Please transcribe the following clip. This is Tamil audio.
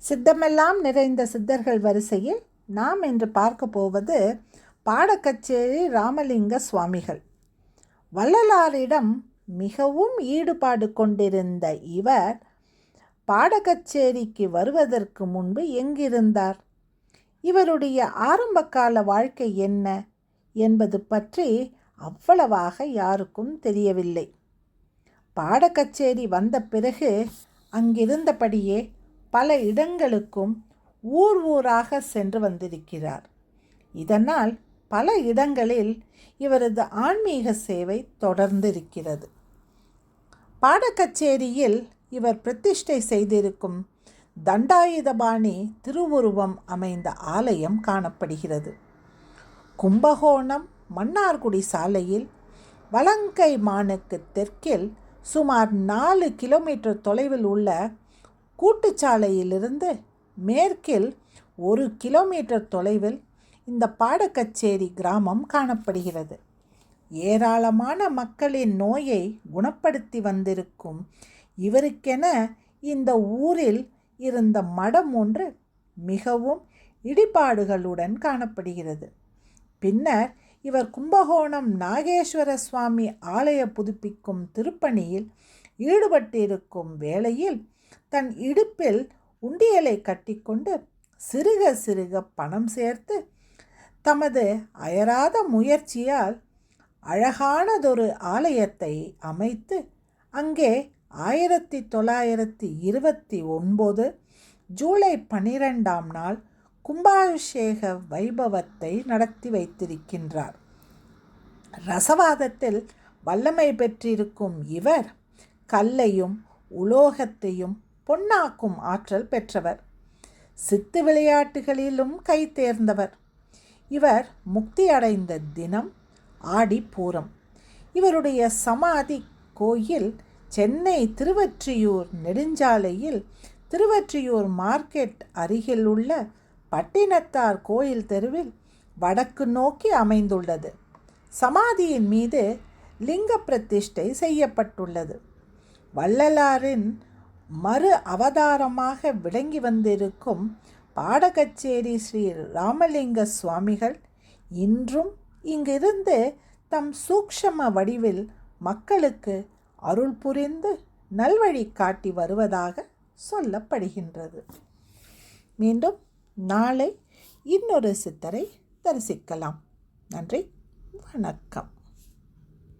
சித்தமெல்லாம் நிறைந்த சித்தர்கள் வரிசையில் நாம் இன்று பார்க்க போவது பாடக்கச்சேரி ராமலிங்க சுவாமிகள். வள்ளலாரிடம் மிகவும் ஈடுபாடு கொண்டிருந்த இவர் பாடக்கச்சேரிக்கு வருவதற்கு முன்பு எங்கிருந்தார், இவருடைய ஆரம்பகால வாழ்க்கை என்ன என்பது பற்றி அவ்வளவாக யாருக்கும் தெரியவில்லை. பாடக்கச்சேரி வந்த பிறகு அங்கிருந்தபடியே பல இடங்களுக்கும் ஊராக சென்று வந்திருக்கிறார். இதனால் பல இடங்களில் இவரது ஆன்மீக சேவை தொடர்ந்திருக்கிறது. பாடக்கச்சேரியில் இவர் பிரதிஷ்டை செய்திருக்கும் தண்டாயுதபாணி திருவுருவம் அமைந்த ஆலயம் காணப்படுகிறது. கும்பகோணம் மன்னார்குடி சாலையில் வலங்கை மானுக்கு தெற்கில் சுமார் 4 கிலோமீட்டர் தொலைவில் உள்ள கூட்டுச்சாலையிலிருந்து மேற்கில் 1 கிலோமீட்டர் தொலைவில் இந்த பாடக்கச்சேரி கிராமம் காணப்படுகிறது. ஏராளமான மக்களின் நோயை குணப்படுத்தி வந்திருக்கும் இவருக்கென இந்த ஊரில் இருந்த மடம் ஒன்று மிகவும் இடிபாடுகளுடன் காணப்படுகிறது. பின்னர் இவர் கும்பகோணம் நாகேஸ்வர சுவாமி ஆலய புதுப்பிக்கும் திருப்பணியில் ஈடுபட்டிருக்கும் வேளையில் தன் இடுப்பில் உண்டியலை கட்டிக்கொண்டு சிறுக சிறுக பணம் சேர்த்து தமது அயராத முயற்சியால் அழகானதொரு ஆலயத்தை அமைத்து அங்கே 1929 ஜூலை 12ஆம் நாள் கும்பாபிஷேக வைபவத்தை நடத்தி வைத்திருக்கின்றார். ரசவாதத்தில் வல்லமை பெற்றிருக்கும் இவர் கல்லையும் உலோகத்தையும் பொன்னாக்கும் ஆற்றல் பெற்றவர். சித்து விளையாட்டுகளிலும் கை தேர்ந்தவர். இவர் முக்தி அடைந்த தினம் ஆடிப்பூரம். இவருடைய சமாதி கோயில் சென்னை திருவொற்றியூர் நெடுஞ்சாலையில் திருவொற்றியூர் மார்க்கெட் அருகில் உள்ள பட்டினத்தார் கோயில் தெருவில் வடக்கு நோக்கி அமைந்துள்ளது. சமாதியின் மீது லிங்க பிரதிஷ்டை செய்யப்பட்டுள்ளது. வள்ளலாரின் மறு அவதாரமாக விளங்கி வந்திருக்கும் பாடக்கச்சேரி ஸ்ரீ ராமலிங்க சுவாமிகள் இன்றும் இங்கிருந்து தம் சூக்ஷம வடிவில் மக்களுக்கு அருள் புரிந்து நல்வழி காட்டி வருவதாக சொல்லப்படுகின்றது. மீண்டும் நாளை இன்னொரு சித்தரை தரிசிக்கலாம். நன்றி, வணக்கம்.